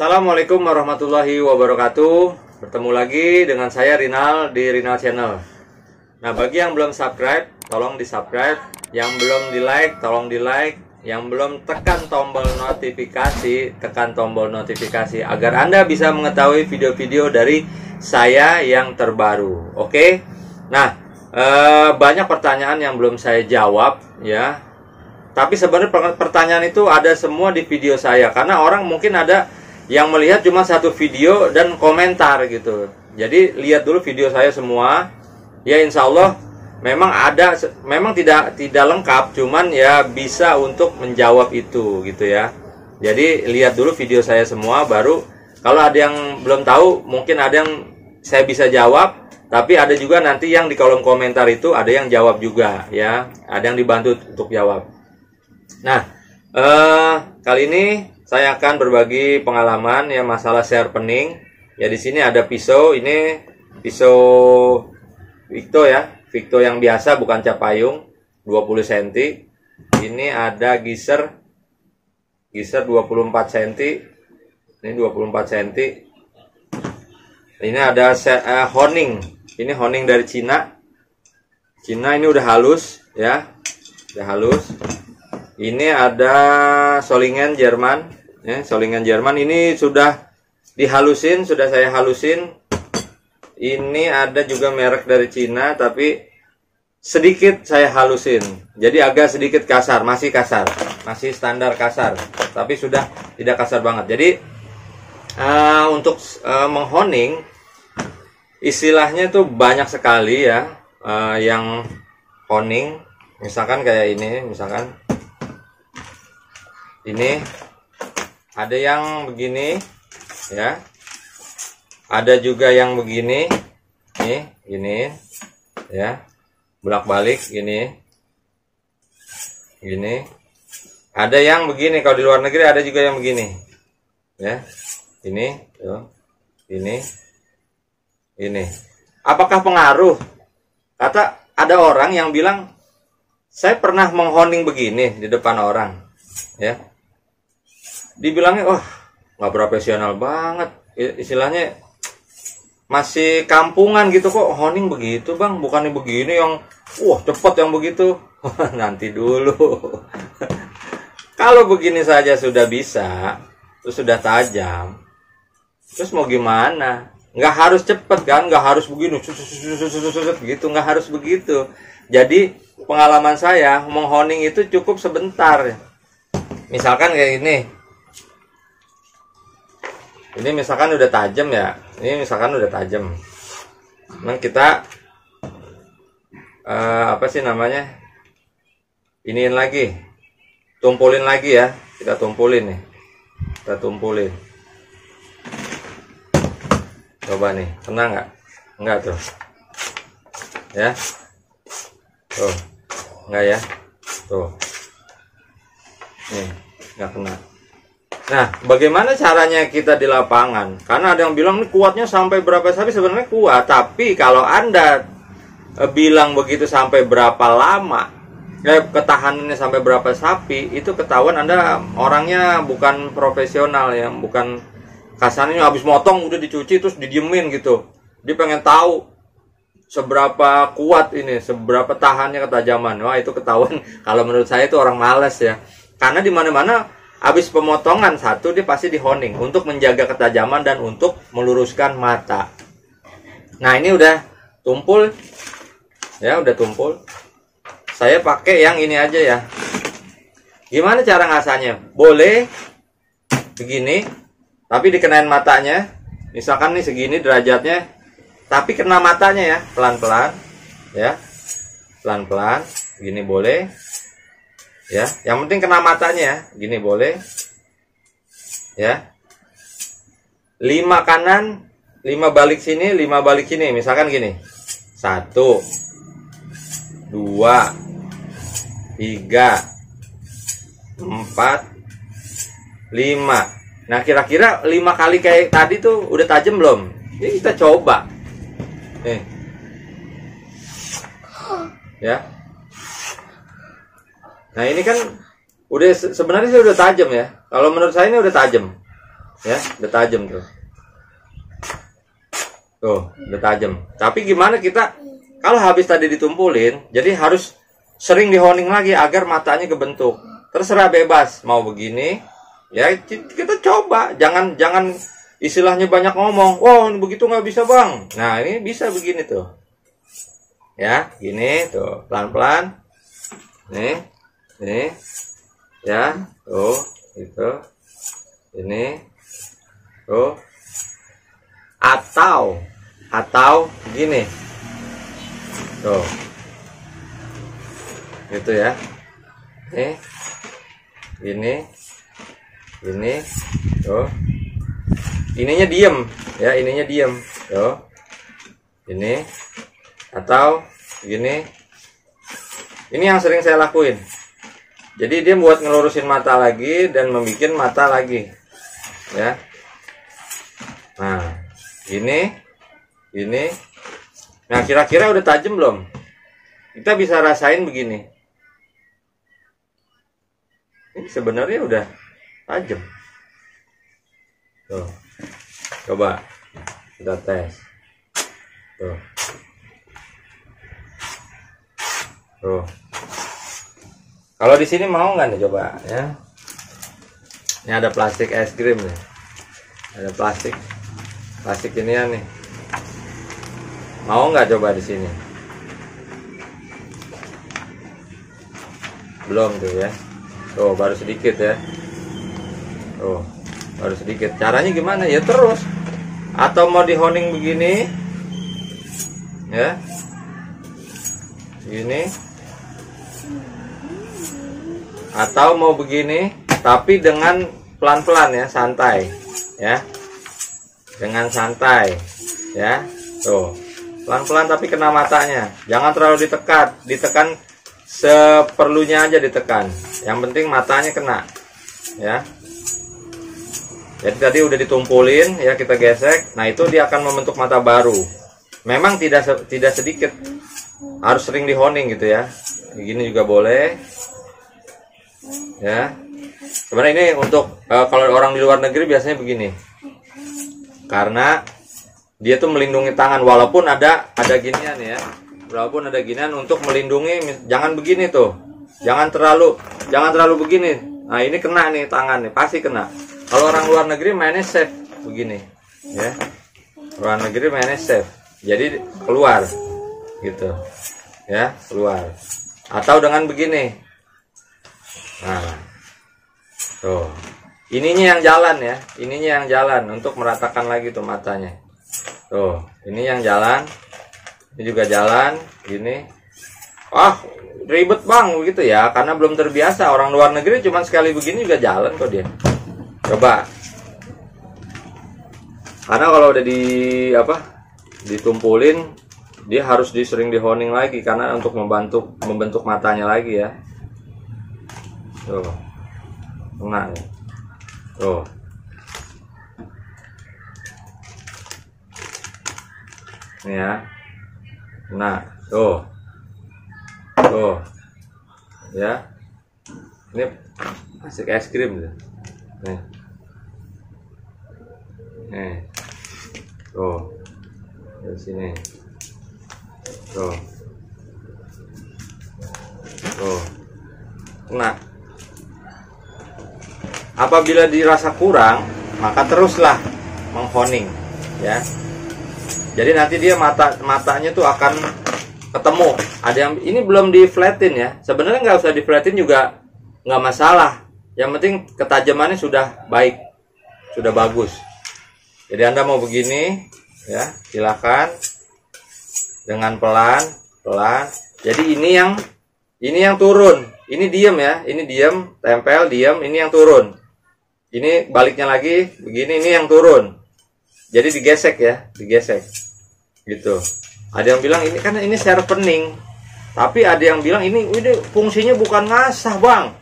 Assalamualaikum warahmatullahi wabarakatuh. Bertemu lagi dengan saya Rinal di Rinal Channel. Nah, bagi yang belum subscribe, tolong di subscribe. Yang belum di like, tolong di like. Yang belum tekan tombol notifikasi, tekan tombol notifikasi agar Anda bisa mengetahui video-video dari saya yang terbaru. Oke? Nah, banyak pertanyaan yang belum saya jawab ya. Tapi sebenarnya pertanyaan itu ada semua di video saya, karena orang mungkin ada yang melihat cuma satu video dan komentar gitu. Jadi lihat dulu video saya semua. Ya, insya Allah memang ada, memang tidak lengkap, cuman ya bisa untuk menjawab itu gitu ya. Jadi lihat dulu video saya semua, baru kalau ada yang belum tahu mungkin ada yang saya bisa jawab, tapi ada juga nanti yang di kolom komentar itu ada yang jawab juga ya, ada yang dibantu untuk jawab. Nah, kali ini saya akan berbagi pengalaman ya masalah share pening. Ya, di sini ada pisau, ini pisau Victo ya, Victo yang biasa bukan cap payung, 20 cm. Ini ada giser 24 cm. Ini 24 cm. Ini ada honing. Ini honing dari Cina. Cina ini udah halus ya. Udah halus. Ini ada solingan Jerman ya, solingan Jerman ini sudah dihalusin, sudah saya halusin. Ini ada juga merek dari Cina, tapi sedikit saya halusin, jadi agak sedikit kasar, masih kasar, masih standar kasar, tapi sudah tidak kasar banget. Jadi untuk menghoning istilahnya tuh banyak sekali ya, yang honing. Misalkan kayak ini, misalkan ini ada yang begini ya, ada juga yang begini nih, gini ya, bolak-balik gini, ada yang begini. Kalau di luar negeri ada juga yang begini ya, ini tuh, ini apakah pengaruh? Kata ada orang yang bilang, saya pernah menghoning begini di depan orang ya, dibilangnya wah nggak profesional banget, istilahnya masih kampungan gitu, kok honing begitu bang, bukannya begini yang wah cepet yang begitu. Nanti dulu. Kalau begini saja sudah bisa, terus sudah tajam, terus mau gimana? Nggak harus cepet kan, nggak harus begini gitu, nggak harus begitu. Jadi pengalaman saya menghoning itu cukup sebentar. Misalkan kayak ini misalkan udah tajam ya, ini misalkan udah tajam. Nah, kita apa sih namanya? Iniin lagi, tumpulin lagi ya, kita tumpulin nih, kita tumpulin. Coba nih, kena nggak? Enggak tuh, ya, tuh, enggak ya, tuh, nih, nggak kena. Nah, bagaimana caranya kita di lapangan? Karena ada yang bilang ini kuatnya sampai berapa sapi, sebenarnya kuat. Tapi kalau Anda bilang begitu sampai berapa lama, ketahanannya sampai berapa sapi, itu ketahuan Anda orangnya bukan profesional ya, bukan kasarnya habis motong udah dicuci terus didiemin gitu. Dia pengen tahu seberapa kuat ini, seberapa tahannya ketajaman. Wah, itu ketahuan. Kalau menurut saya itu orang malas ya. Karena di mana-mana habis pemotongan satu dia pasti dihoning untuk menjaga ketajaman dan untuk meluruskan mata. Nah, ini udah tumpul ya, udah tumpul. Saya pakai yang ini aja ya. Gimana cara ngasahnya? Boleh begini, tapi dikenain matanya. Misalkan nih segini derajatnya, tapi kena matanya ya, pelan-pelan ya, pelan-pelan. Gini boleh ya, yang penting kena matanya ya, gini boleh ya. 5 kanan, 5 balik sini, 5 balik sini, misalkan gini, 1 2 3 4 5. Nah, kira-kira 5 kali kayak tadi tuh udah tajam belum? Ini kita coba nih ya. Nah, ini kan udah sebenarnya sih udah tajam ya. Kalau menurut saya ini udah tajam. ya, udah tajam tuh. Tuh, udah tajam. Tapi gimana kita kalau habis tadi ditumpulin, jadi harus sering dihoning lagi agar matanya kebentuk. Terserah bebas mau begini, ya kita coba. Jangan istilahnya banyak ngomong. Wow, begitu nggak bisa bang. Nah ini bisa begini tuh, ya, gini tuh, pelan-pelan. Nih, ya, tuh, itu, ini, tuh, atau gini, tuh, gitu ya. Nih. Ini tuh, ininya diem ya, ininya diem tuh, ini atau gini. Ini yang sering saya lakuin, jadi dia buat ngelurusin mata lagi dan membuat mata lagi ya. Nah ini nah kira-kira udah tajam belum? Kita bisa rasain begini. Ini sebenarnya udah tajam. Tuh. Coba kita tes. Tuh. Tuh. Kalau di sini mau nggak nih, coba ya. Ini ada plastik es krim nih. Ada plastik ini ya nih. Mau nggak coba di sini? Belum tuh ya. Tuh, baru sedikit ya. Tuh, baru sedikit. Caranya gimana? Ya terus. Atau mau dihoning begini. Ya. Gini. Atau mau begini, tapi dengan pelan-pelan ya, santai. Ya. Dengan santai. Ya. Tuh. Pelan-pelan tapi kena matanya. Jangan terlalu ditekan seperlunya aja ditekan. Yang penting matanya kena ya. Jadi tadi udah ditumpulin ya, kita gesek. Nah itu dia akan membentuk mata baru. Memang tidak sedikit, harus sering dihoning gitu ya. Begini juga boleh ya. Sebenarnya ini untuk kalau orang di luar negeri biasanya begini, karena dia tuh melindungi tangan. Walaupun ada ginian ya, walaupun ada ginian untuk melindungi. Jangan begini tuh, jangan terlalu begini. Nah ini kena nih tangan nih, pasti kena. Kalau orang luar negeri mainnya safe begini ya, luar negeri mainnya safe, jadi keluar gitu ya, keluar. Atau dengan begini. Nah tuh, ininya yang jalan ya, ininya yang jalan untuk meratakan lagi tuh matanya. Tuh, ini yang jalan, ini juga jalan gini. Ribet bang begitu ya, karena belum terbiasa. Orang luar negeri cuma sekali begini juga jalan kok dia. Coba, karena kalau udah ditumpulin, dia harus sering dihoning lagi karena untuk membentuk matanya lagi ya. Tuh, kena ya. Tuh, ini ya, nah tuh ya, ini masih es krim tuh. Nih tuh, dari sini tuh kena. Apabila dirasa kurang, maka teruslah menghoning ya. Jadi nanti dia matanya tuh akan ketemu. Ada yang ini belum di flatten ya. Sebenarnya nggak usah di flatten juga nggak masalah. Yang penting ketajamannya sudah baik, sudah bagus. Jadi Anda mau begini ya, silakan dengan pelan. Jadi ini yang turun. Ini diam ya, ini diam, tempel, diam. Ini yang turun. Ini baliknya lagi begini, ini yang turun. Jadi digesek ya, digesek gitu. Ada yang bilang ini kan ini sharpening, tapi ada yang bilang ini fungsinya bukan ngasah bang,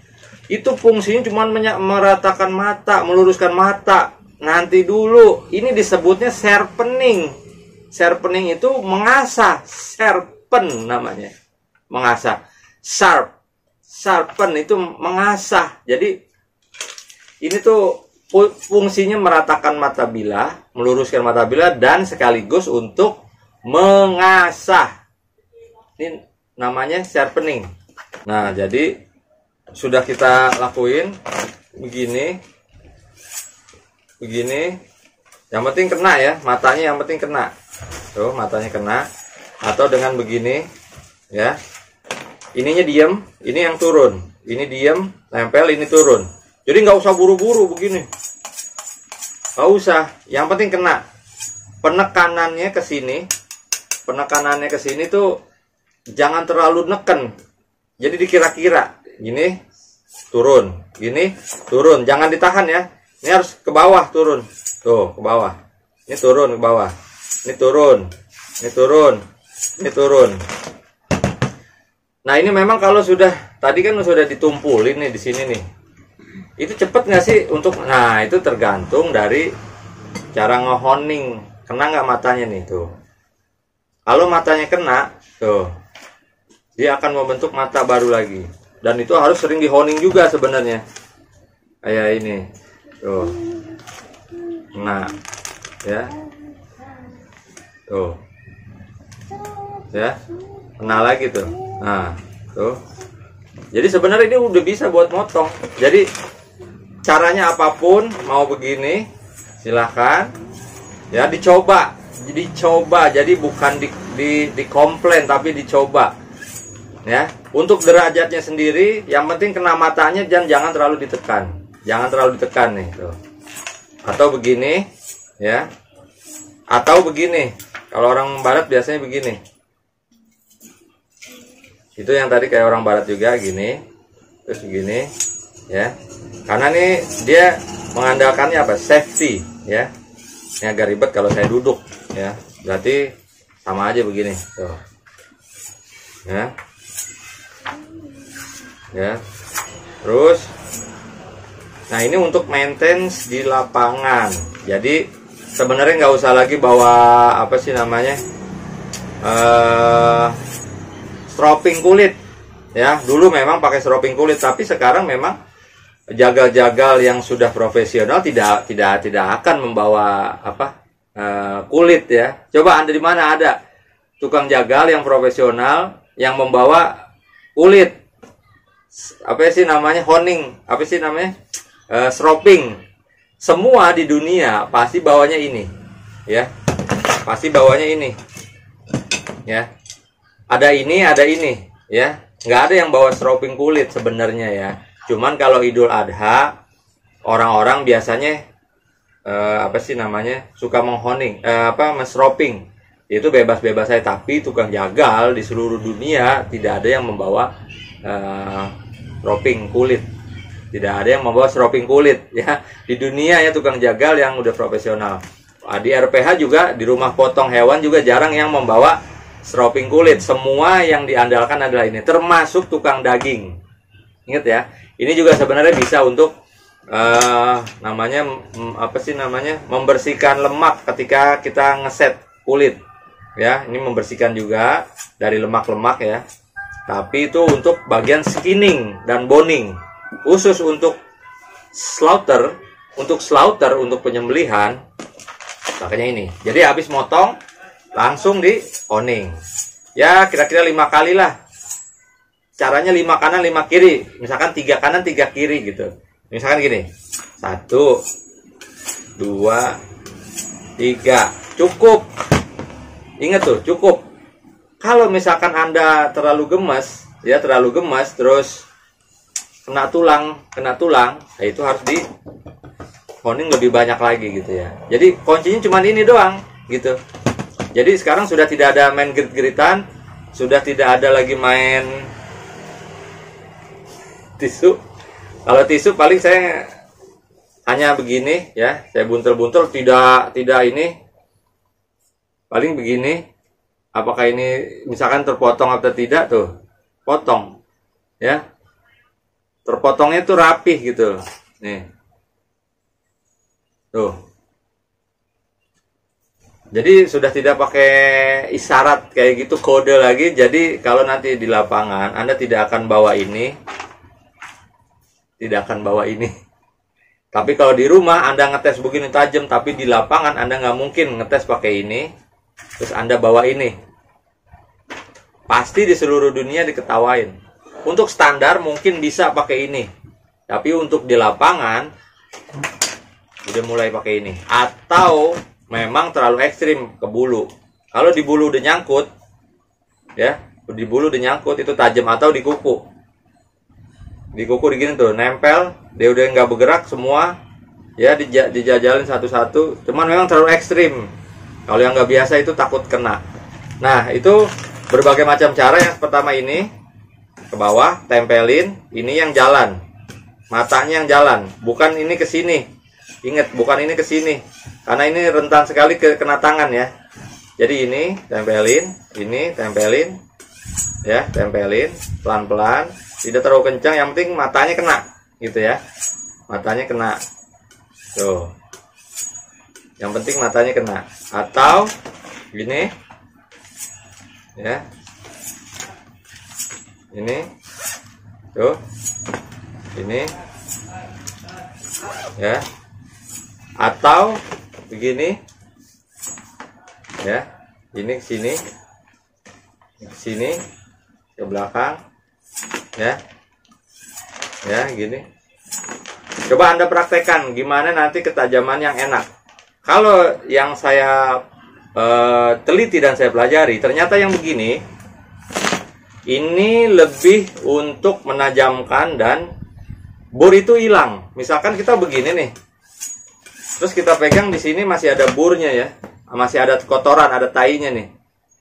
itu fungsinya cuma meratakan mata, meluruskan mata. Nanti dulu, ini disebutnya sharpening. Sharpening itu mengasah, sharpen namanya, mengasah. Sharpen itu mengasah. Jadi ini tuh fungsinya meratakan mata bilah, meluruskan mata bilah, dan sekaligus untuk mengasah. Ini namanya sharpening. Nah, jadi sudah kita lakuin begini. Yang penting kena ya, matanya yang penting kena. Tuh, matanya kena. Atau dengan begini ya. Ininya diem, ini yang turun. Ini diem, nempel, ini turun. Jadi nggak usah buru-buru begini. Nggak usah, yang penting kena. Penekanannya ke sini. Penekanannya ke sini tuh jangan terlalu neken. Jadi dikira-kira. Gini turun, gini turun. Jangan ditahan ya. Ini harus ke bawah turun. Tuh, ke bawah. Ini turun ke bawah. Ini turun. Ini turun. Ini turun. Nah, ini memang kalau sudah tadi kan sudah ditumpulin nih di sini nih. Itu cepet nggak sih untuk, nah itu tergantung dari cara ngehoning. Kena nggak matanya nih tuh. Kalau matanya kena, tuh dia akan membentuk mata baru lagi. Dan itu harus sering dihoning juga sebenarnya. Kayak ini. Tuh. Nah, ya. Tuh. Ya. Kena lagi tuh. Nah, tuh. Jadi sebenarnya ini udah bisa buat motong. Jadi caranya apapun, mau begini, silahkan. Ya, dicoba. Jadi bukan di komplain, tapi dicoba. Ya, untuk derajatnya sendiri, yang penting kena matanya dan jangan terlalu ditekan. Jangan terlalu ditekan nih, tuh. Atau begini, ya. Atau begini. Kalau orang barat biasanya begini. Itu yang tadi kayak orang barat juga gini. Terus begini, ya. Karena nih dia mengandalkannya apa? Safety, ya. Ini agak ribet kalau saya duduk, ya. Berarti sama aja begini, tuh. Ya. Ya, terus nah ini untuk maintenance di lapangan. Jadi sebenarnya nggak usah lagi bawa apa sih namanya stropping kulit ya. Dulu memang pakai stropping kulit, tapi sekarang memang jagal-jagal yang sudah profesional tidak akan membawa apa kulit ya. Coba Anda di mana ada tukang jagal yang profesional yang membawa kulit? Apa sih namanya, honing, apa sih namanya, stropping. Semua di dunia pasti bawanya ini, ya, pasti bawanya ini, ya. Ada ini, ya. Nggak ada yang bawa stropping kulit sebenarnya ya. Cuman kalau Idul Adha, orang-orang biasanya apa sih namanya, suka menghoning, men-stropping. Itu bebas-bebas saya. Tapi tukang jagal di seluruh dunia tidak ada yang membawa stropping kulit. Tidak ada yang membawa stropping kulit ya di dunia ya, tukang jagal yang udah profesional. Di RPH juga, di rumah potong hewan juga jarang yang membawa stropping kulit. Semua yang diandalkan adalah ini, termasuk tukang daging. Ingat ya, ini juga sebenarnya bisa untuk namanya apa sih namanya, membersihkan lemak ketika kita ngeset kulit ya. Ini membersihkan juga dari lemak-lemak ya. Tapi itu untuk bagian skinning dan boning. Khusus untuk slaughter, untuk penyembelihan, makanya ini. Jadi habis motong langsung di honing. Ya kira-kira 5 kali lah. Caranya 5 kanan 5 kiri. Misalkan 3 kanan 3 kiri gitu. Misalkan gini. 1 2 3. Cukup. Ingat tuh, cukup. Kalau misalkan Anda terlalu gemes, ya terlalu gemes, terus kena tulang, nah itu harus di honing lebih banyak lagi gitu ya. Jadi kuncinya cuma ini doang gitu. Jadi sekarang sudah tidak ada main grit-gritan, sudah tidak ada lagi main tisu. Kalau tisu paling saya hanya begini ya, saya buntel-buntel, tidak ini, paling begini. Apakah ini misalkan terpotong atau tidak tuh, potong ya, terpotongnya tuh rapih gitu nih tuh. Jadi sudah tidak pakai isyarat kayak gitu, kode lagi. Jadi kalau nanti di lapangan Anda tidak akan bawa ini, Tapi kalau di rumah Anda ngetes begini tajam, tapi di lapangan Anda nggak mungkin ngetes pakai ini, terus Anda bawa ini. Pasti di seluruh dunia diketawain. Untuk standar mungkin bisa pakai ini, tapi untuk di lapangan udah mulai pakai ini. Atau memang terlalu ekstrim ke bulu. Kalau di bulu udah nyangkut, ya, di bulu udah nyangkut itu tajam, atau di kuku. Di kuku digini tuh, nempel, dia udah nggak bergerak semua, ya, dijajalin satu-satu. Cuman memang terlalu ekstrim. Kalau yang nggak biasa itu takut kena. Nah, itu berbagai macam cara. Yang pertama ini ke bawah, tempelin, ini yang jalan, matanya yang jalan, bukan ini ke sini. Ingat, bukan ini ke sini, karena ini rentan sekali kena tangan ya. Jadi ini tempelin, ini tempelin, ya, tempelin pelan-pelan. Tidak terlalu kencang, yang penting matanya kena, gitu ya. Matanya kena. Tuh. Yang penting matanya kena. Atau gini. Ya. Ini. Tuh. Ini. Ya. Atau begini. Ya. Ini ke sini. Ke sini. Ke belakang. Ya, gini. Coba Anda praktekkan gimana nanti ketajaman yang enak. Kalau yang saya teliti dan saya pelajari, ternyata yang begini ini lebih untuk menajamkan dan bur itu hilang. Misalkan kita begini nih, terus kita pegang di sini masih ada burnya ya, masih ada kotoran, ada tainya nih.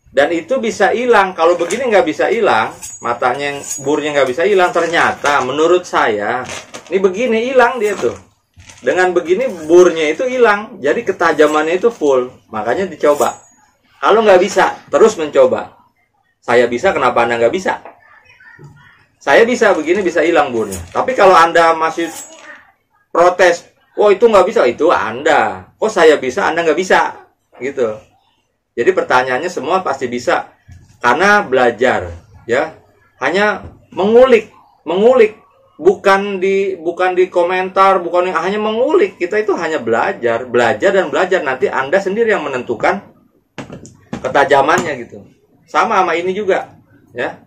Dan itu bisa hilang. Kalau begini nggak bisa hilang, matanya yang burnya nggak bisa hilang. Ternyata menurut saya ini begini hilang dia tuh. Dengan begini burnya itu hilang, jadi ketajamannya itu full. Makanya dicoba. Kalau nggak bisa, terus mencoba. Saya bisa, kenapa Anda nggak bisa? Saya bisa begini, bisa hilang burnya. Tapi kalau Anda masih protes, oh itu nggak bisa, itu Anda. Oh saya bisa, Anda nggak bisa, gitu. Jadi pertanyaannya semua pasti bisa, karena belajar, ya, hanya mengulik, bukan di komentar, hanya mengulik. Kita itu hanya belajar dan belajar. Nanti Anda sendiri yang menentukan ketajamannya gitu. Sama ini juga, ya.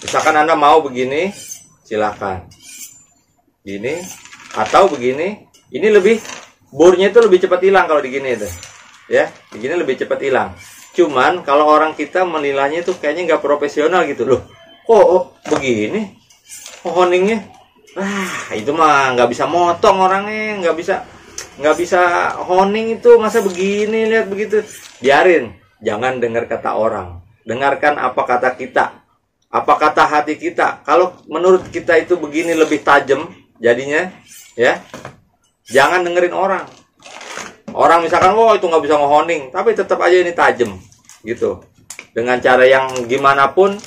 Misalkan Anda mau begini, silakan. Gini atau begini, ini lebih burnya itu lebih cepat hilang kalau digini itu. Ya, begini lebih cepat hilang. Cuman kalau orang kita menilainya itu kayaknya nggak profesional gitu loh. Kok begini? Honingnya, itu mah nggak bisa motong orangnya, nggak bisa honing itu, masa begini, lihat begitu. Biarin, jangan dengar kata orang. Dengarkan apa kata kita, apa kata hati kita. Kalau menurut kita itu begini lebih tajam jadinya, ya, jangan dengerin orang. Orang misalkan, wah itu nggak bisa ngehoning, tapi tetap aja ini tajam, gitu. Dengan cara yang gimana pun,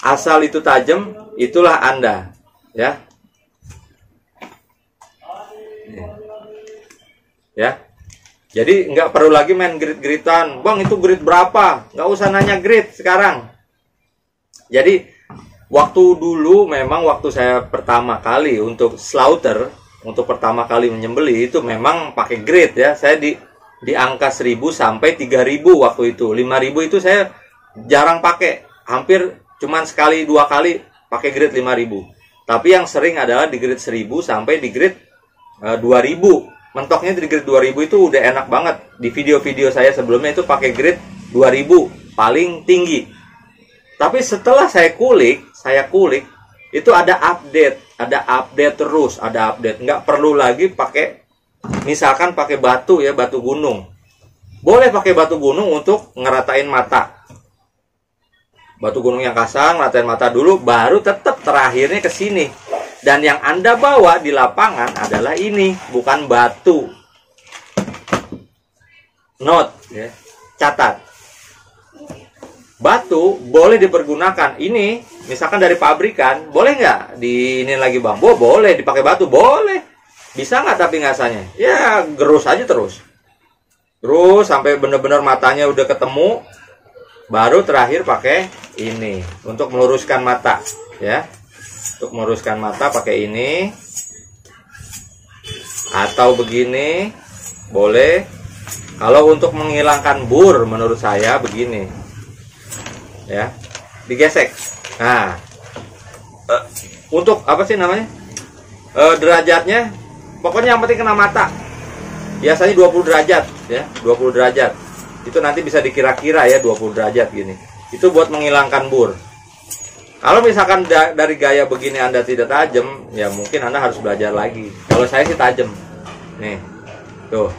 asal itu tajam, itulah Anda, ya. Ya, jadi nggak perlu lagi main grit-gritan, bang itu grit berapa? Nggak usah nanya grit sekarang. Jadi waktu dulu memang waktu saya pertama kali untuk slaughter, untuk pertama kali menyembelih itu memang pakai grade ya. Saya di angka 1000 sampai 3000 waktu itu. 5000 itu saya jarang pakai. Hampir cuman sekali dua kali pakai grade 5000. Tapi yang sering adalah di grade 1000 sampai di grade 2000. Mentoknya di grade 2000 itu udah enak banget. Di video-video saya sebelumnya itu pakai grade 2000 paling tinggi. Tapi setelah saya kulik itu ada update terus, ada update. Nggak perlu lagi pakai, misalkan pakai batu ya, batu gunung. Boleh pakai batu gunung untuk ngeratain mata. Batu gunung yang kasar, ngeratain mata dulu, baru tetap terakhirnya ke sini. Dan yang Anda bawa di lapangan adalah ini, bukan batu. Note, ya, catat. Batu boleh dipergunakan. Ini misalkan dari pabrikan, boleh nggak di ini lagi bang? Boleh dipakai batu, boleh. Bisa nggak tapi ngasanya? Ya gerus aja terus sampai benar-benar matanya udah ketemu. Baru terakhir pakai ini untuk meluruskan mata, ya. Untuk meluruskan mata pakai ini. atau begini boleh. Kalau untuk menghilangkan bur menurut saya begini ya, digesek. Nah, untuk apa sih namanya, derajatnya pokoknya yang penting kena mata. Biasanya 20 derajat ya, 20 derajat itu nanti bisa dikira-kira ya, 20 derajat gini. Itu buat menghilangkan bur. Kalau misalkan dari gaya begini Anda tidak tajam, ya mungkin Anda harus belajar lagi. Kalau saya sih tajam. Nih, tuh.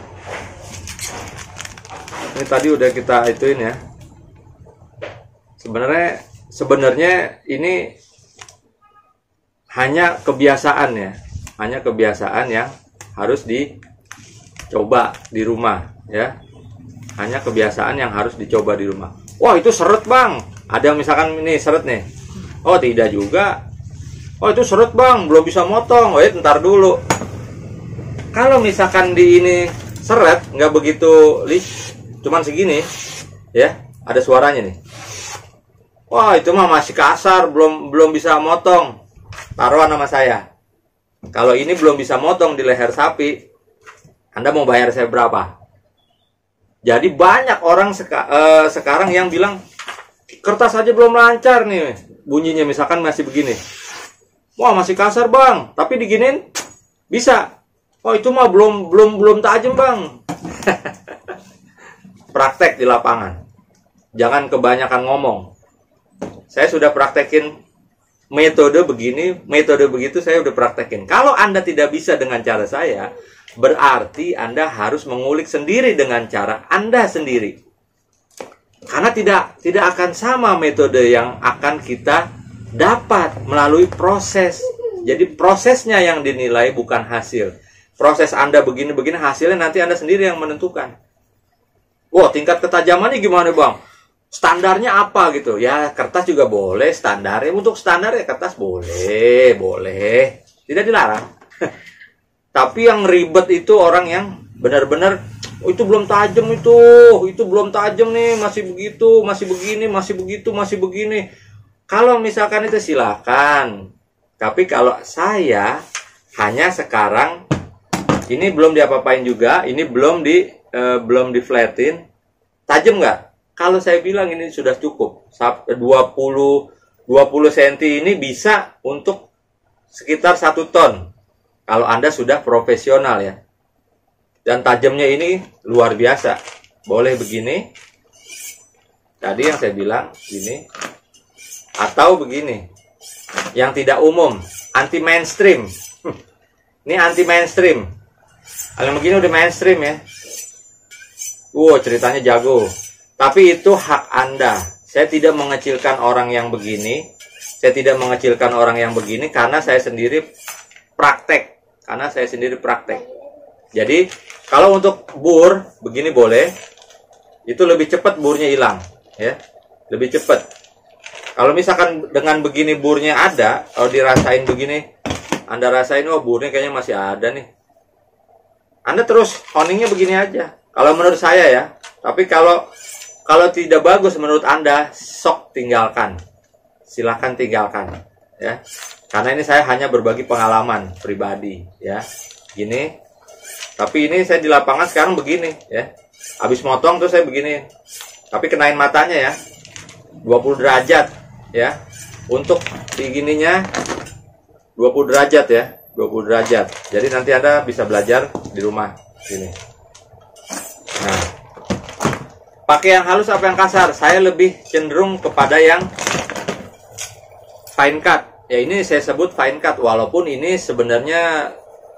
Ini tadi udah kita ituin ya. Sebenarnya ini hanya kebiasaan ya. Hanya kebiasaan yang harus dicoba di rumah ya. Hanya kebiasaan yang harus dicoba di rumah. Wah, itu seret bang. Ada misalkan ini seret nih. Oh tidak juga. Oh itu seret bang, belum bisa motong. Oh ya ntar dulu. Kalau misalkan di ini seret, nggak begitu cuman segini, ya ada suaranya nih. Wah itu mah masih kasar, belum bisa motong. Taruhan sama saya. Kalau ini belum bisa motong di leher sapi, Anda mau bayar saya berapa? Jadi banyak orang sekarang yang bilang kertas aja belum lancar nih. Bunyinya misalkan masih begini. Wah masih kasar bang, tapi diginin bisa. Oh itu mah belum tajam bang. Praktek di lapangan. Jangan kebanyakan ngomong. Saya sudah praktekin metode begini, metode begitu saya udah praktekin. Kalau Anda tidak bisa dengan cara saya, berarti Anda harus mengulik sendiri dengan cara Anda sendiri. Karena tidak akan sama metode yang akan kita dapat melalui proses. Jadi prosesnya yang dinilai bukan hasil. Proses Anda begini-begini, hasilnya nanti Anda sendiri yang menentukan. Wah, tingkat ketajamannya gimana bang? Standarnya apa gitu? Ya kertas juga boleh standarnya. Untuk standar ya kertas boleh. Tidak dilarang. Tapi yang ribet itu orang yang benar-benar oh, itu belum tajam itu belum tajam nih, masih begitu, masih begini, masih begitu, masih begini. Kalau misalkan itu silakan. Tapi kalau saya hanya sekarang ini belum diapa-apain juga, ini belum di flatin. Tajam nggak? Kalau saya bilang ini sudah cukup. 20 cm ini bisa untuk sekitar 1 ton. Kalau Anda sudah profesional ya. Dan tajamnya ini luar biasa. Boleh begini. Tadi yang saya bilang gini. Atau begini. Yang tidak umum. Anti mainstream. Ini anti mainstream. Kalau begini udah mainstream ya. Wow, ceritanya jago. Tapi itu hak Anda. Saya tidak mengecilkan orang yang begini. Saya tidak mengecilkan orang yang begini karena saya sendiri praktek. Jadi kalau untuk bur begini boleh, itu lebih cepat burnya hilang, ya, lebih cepat. Kalau misalkan dengan begini burnya ada, kalau dirasain begini, Anda rasain oh burnya kayaknya masih ada nih. Anda terus honingnya begini aja. Kalau menurut saya ya, tapi kalau tidak bagus menurut Anda, sok tinggalkan, silahkan tinggalkan, ya. Karena ini saya hanya berbagi pengalaman pribadi, ya, gini. Tapi ini saya di lapangan sekarang begini ya. Habis motong tuh saya begini. Tapi kenain matanya ya. 20 derajat ya. Untuk di gininya 20 derajat ya. 20 derajat. Jadi nanti Anda bisa belajar di rumah gini. Nah. Pakai yang halus apa yang kasar? Saya lebih cenderung kepada yang fine cut. Ya ini saya sebut fine cut walaupun ini sebenarnya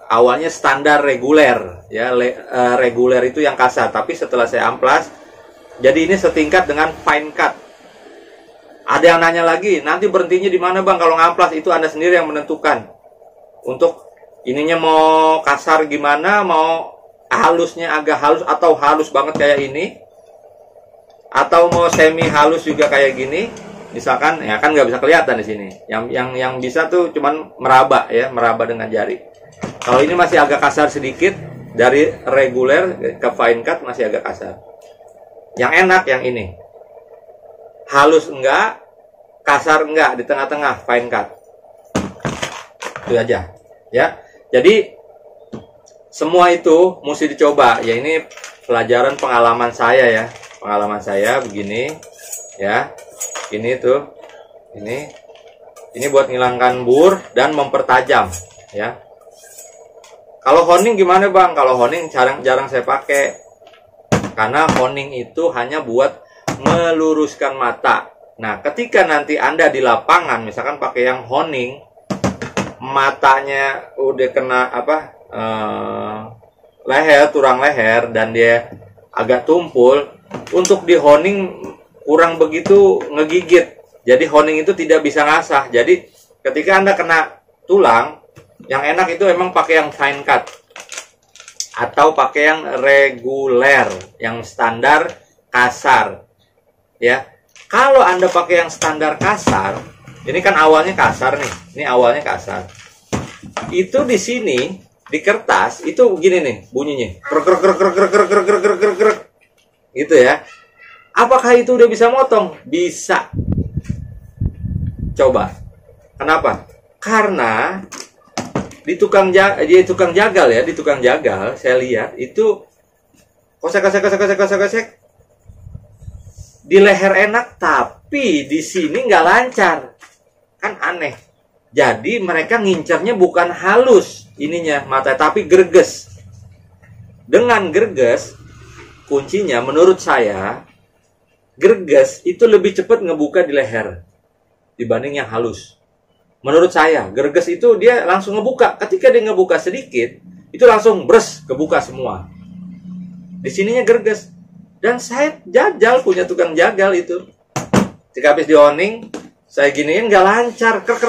awalnya standar reguler ya, reguler itu yang kasar, tapi setelah saya amplas jadi ini setingkat dengan fine cut. Ada yang nanya lagi, nanti berhentinya di mana bang kalau ngamplas? Itu Anda sendiri yang menentukan. Untuk ininya mau kasar gimana, mau halusnya agak halus atau halus banget kayak ini, atau mau semi halus juga kayak gini. Misalkan ya kan nggak bisa kelihatan di sini. Yang bisa tuh cuman meraba ya, meraba dengan jari. Kalau ini masih agak kasar sedikit, dari reguler ke fine cut masih agak kasar. Yang enak yang ini. Halus enggak, kasar enggak, di tengah-tengah fine cut. Itu aja. Ya. Jadi semua itu mesti dicoba. Ya ini pelajaran pengalaman saya ya. Pengalaman saya begini ya. Ini tuh. Ini buat ngilangkan bur dan mempertajam ya. Kalau honing gimana Bang? Kalau honing jarang saya pakai. Karena honing itu hanya buat meluruskan mata. Nah, ketika nanti Anda di lapangan misalkan pakai yang honing, matanya udah kena leher, tulang leher, dan dia agak tumpul, untuk di honing kurang begitu ngegigit. Jadi honing itu tidak bisa ngasah. Jadi ketika Anda kena tulang, yang enak itu emang pakai yang fine cut atau pakai yang reguler, yang standar kasar. Ya. Kalau Anda pakai yang standar kasar, ini kan awalnya kasar nih. Ini awalnya kasar. Itu di sini di kertas itu gini nih bunyinya. Krek. Gitu ya. Apakah itu udah bisa motong? Bisa. Coba. Kenapa? Karena di tukang jagal ya, di tukang jagal saya lihat itu kosek. Di leher enak, tapi di sini nggak lancar. Kan aneh. Jadi mereka ngincernya bukan halus ininya mata, tapi greges. Dengan greges, kuncinya menurut saya, greges itu lebih cepat ngebuka di leher dibanding yang halus. Menurut saya, greges itu dia langsung ngebuka. Ketika dia ngebuka sedikit, itu langsung bres, kebuka semua. Di sininya greges. Dan saya jajal punya tukang jagal itu. Jika habis di honing, saya giniin nggak lancar, krek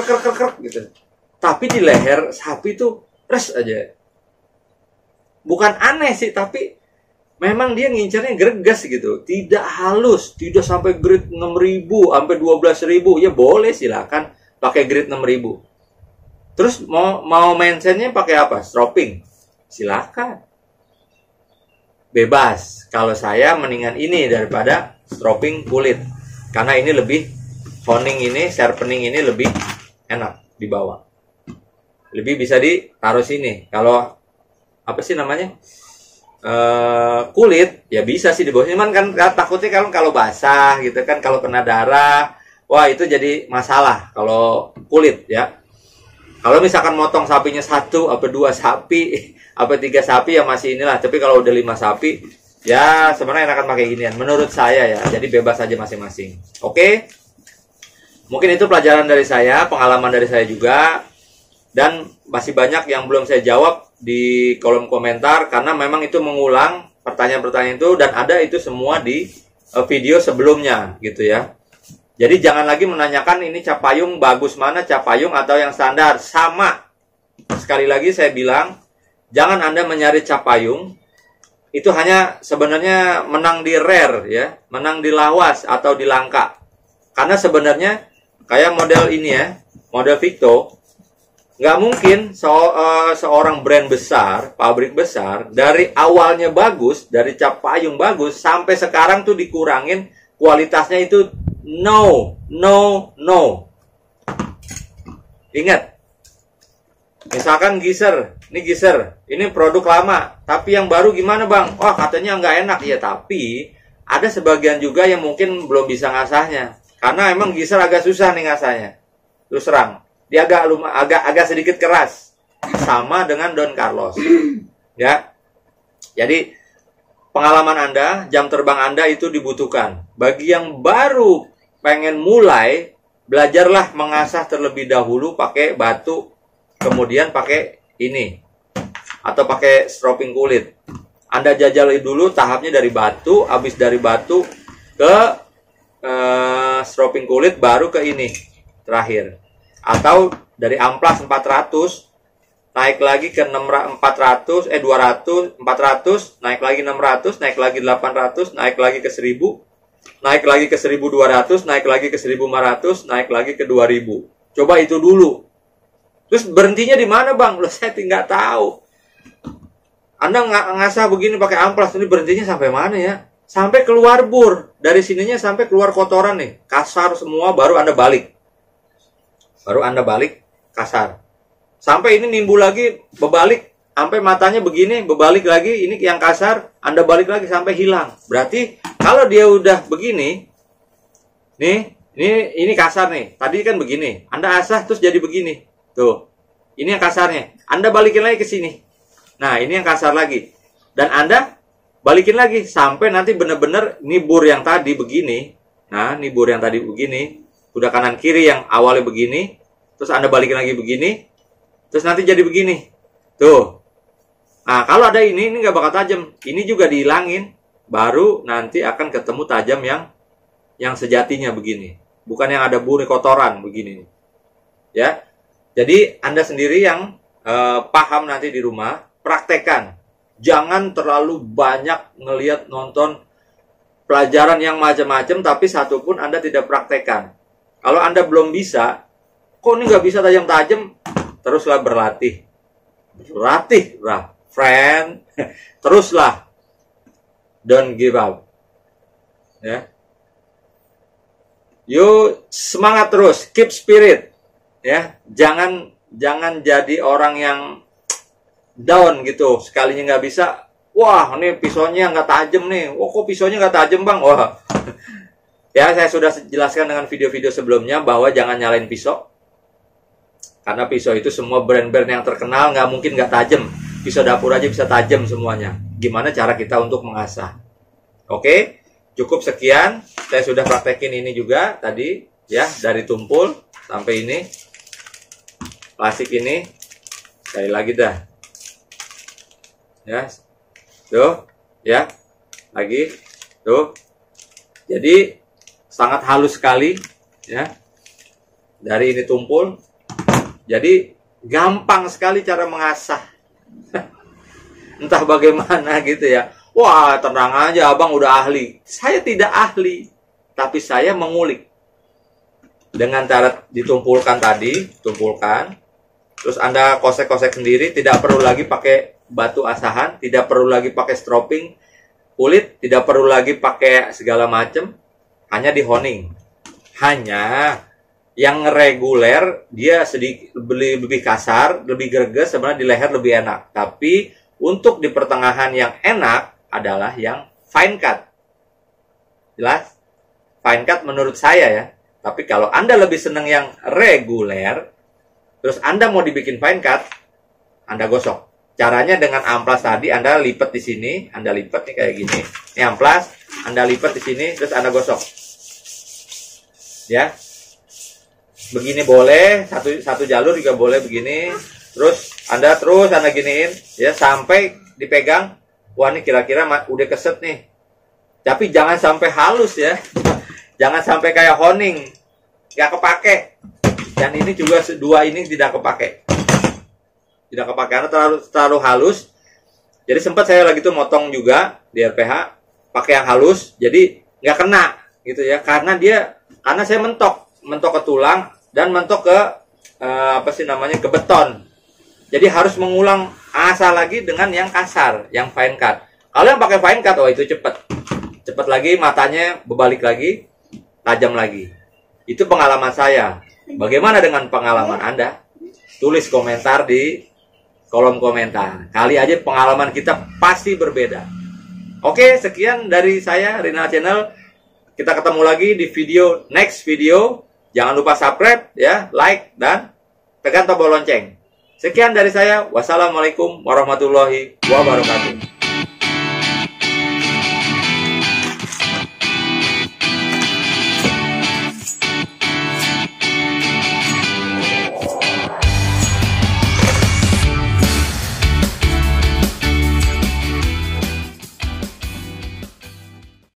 gitu. Tapi di leher sapi itu res aja. Bukan aneh sih, tapi memang dia ngincernya greges gitu. Tidak halus, tidak sampai grade 6.000 sampai 12.000. Ya boleh, silakan pakai grade 6.000. Terus mau mentionnya pakai apa? Stropping. Silakan. Bebas. Kalau saya mendingan ini daripada stropping kulit. Karena ini lebih honing ini, sharpening ini lebih enak dibawa. Lebih bisa ditaruh sini. Kalau apa sih namanya? Kulit ya bisa sih di bawah. Cuman kan takutnya kalau basah gitu kan, kalau kena darah, wah itu jadi masalah kalau kulit ya. Kalau misalkan motong sapinya 1 apa 2 sapi apa 3 sapi ya masih inilah. Tapi kalau udah 5 sapi ya sebenarnya enakan pakai ginian menurut saya ya. Jadi bebas aja masing-masing. Oke. Mungkin itu pelajaran dari saya, pengalaman dari saya juga. Dan masih banyak yang belum saya jawab di kolom komentar karena memang itu mengulang pertanyaan-pertanyaan itu, dan ada itu semua di video sebelumnya gitu ya. Jadi jangan lagi menanyakan ini cap payung bagus mana, cap payung atau yang standar. Sama. Sekali lagi saya bilang, jangan Anda mencari cap payung. Itu hanya sebenarnya menang di rare ya, menang di lawas atau di langka. Karena sebenarnya kayak model ini ya, model Victo, nggak mungkin seorang brand besar, pabrik besar, dari awalnya bagus, dari cap payung bagus, sampai sekarang tuh dikurangin kualitasnya itu no. Ingat, misalkan Geezer, ini produk lama, tapi yang baru gimana Bang? Wah katanya nggak enak ya, tapi ada sebagian juga yang mungkin belum bisa ngasahnya, karena emang Geezer agak susah nih ngasahnya, terus terang. Dia agak sedikit keras, sama dengan Don Carlos, ya. Jadi pengalaman Anda, jam terbang Anda itu dibutuhkan. Bagi yang baru pengen mulai, belajarlah mengasah terlebih dahulu pakai batu, kemudian pakai ini atau pakai stropping kulit. Anda jajali dulu tahapnya dari batu, habis dari batu ke stropping kulit, baru ke ini terakhir. Atau dari amplas 400 naik lagi ke 200, 400, naik lagi 600, naik lagi 800, naik lagi ke 1000, naik lagi ke 1200, naik lagi ke 1500, naik lagi ke 2000. Coba itu dulu. Terus berhentinya di mana Bang? Loh, saya nggak tahu. Anda ngasah begini pakai amplas, ini berhentinya sampai mana ya? Sampai keluar bur. Dari sininya sampai keluar kotoran nih, kasar semua, baru Anda balik. Kasar. Sampai ini nimbul lagi, berbalik, sampai matanya begini, berbalik lagi, ini yang kasar, Anda balik lagi sampai hilang. Berarti kalau dia udah begini, nih, ini kasar nih. Tadi kan begini, Anda asah terus jadi begini. Tuh, ini yang kasarnya. Anda balikin lagi ke sini. Nah, ini yang kasar lagi. Dan Anda balikin lagi sampai nanti benar-benar nibur yang tadi begini. Nah, nibur yang tadi begini, udah kanan kiri yang awalnya begini, terus Anda balikin lagi begini, terus nanti jadi begini. Tuh. Nah, kalau ada ini nggak bakal tajam. Ini juga dihilangin, baru nanti akan ketemu tajam yang sejatinya begini. Bukan yang ada buri kotoran begini. Ya. Jadi Anda sendiri yang paham nanti di rumah, praktekkan. Jangan terlalu banyak ngelihat nonton pelajaran yang macam-macam, tapi satu pun Anda tidak praktekkan. Kalau Anda belum bisa, kok ini nggak bisa tajam-tajam, teruslah berlatih. Berlatih, friend. Teruslah. Don't give up. Ya. Yuk, semangat terus. Keep spirit. Ya. Jangan jadi orang yang down gitu. Sekalinya nggak bisa, wah ini pisaunya nggak tajam nih. Oh kok pisaunya nggak tajam bang? Wah. Ya saya sudah jelaskan dengan video-video sebelumnya bahwa jangan nyalain pisau. Karena pisau itu semua brand-brand yang terkenal nggak mungkin nggak tajam. Pisau dapur aja bisa tajam semuanya. Gimana cara kita untuk mengasah? Oke, cukup sekian. Saya sudah praktekin ini juga tadi ya, dari tumpul sampai ini. Plastik ini. Sekali lagi dah. Ya. Tuh, ya. Lagi. Tuh. Jadi sangat halus sekali ya. Dari ini tumpul. Jadi gampang sekali cara mengasah. Entah bagaimana gitu ya. Wah, tenang aja abang udah ahli. Saya tidak ahli, tapi saya mengulik. Dengan cara ditumpulkan tadi, tumpulkan. Terus Anda kosek-kosek sendiri, tidak perlu lagi pakai batu asahan, tidak perlu lagi pakai stropping kulit, tidak perlu lagi pakai segala macam, hanya di honing. Hanya yang reguler dia sedikit lebih kasar, lebih greges, sebenarnya di leher lebih enak. Tapi untuk di pertengahan yang enak adalah yang fine cut. Jelas? Fine cut menurut saya ya. Tapi kalau Anda lebih senang yang reguler, terus Anda mau dibikin fine cut, Anda gosok. Caranya dengan amplas tadi, Anda lipat di sini, Anda lipat nih kayak gini. Ini amplas, Anda lipat di sini, terus Anda gosok. Ya. Begini boleh, satu jalur juga boleh begini. Terus Anda giniin ya sampai dipegang. Wah, ini kira-kira udah keset nih. Tapi jangan sampai halus ya. Jangan sampai kayak honing. Nggak kepake. Dan ini juga dua ini tidak kepake. Tidak kepake karena terlalu halus. Jadi sempat saya lagi tuh motong juga di RPH pakai yang halus. Jadi nggak kena gitu ya. Karena saya mentok ke tulang dan mentok ke ke beton. Jadi harus mengulang asah lagi dengan yang kasar, yang fine cut. Kalau yang pakai fine cut, oh itu cepat lagi, matanya berbalik lagi, tajam lagi. Itu pengalaman saya. Bagaimana dengan pengalaman Anda? Tulis komentar di kolom komentar. Kali aja pengalaman kita pasti berbeda. Oke, sekian dari saya, Rinal Channel. Kita ketemu lagi di next video. Jangan lupa subscribe, ya, like, dan tekan tombol lonceng. Sekian dari saya. Wassalamualaikum warahmatullahi wabarakatuh.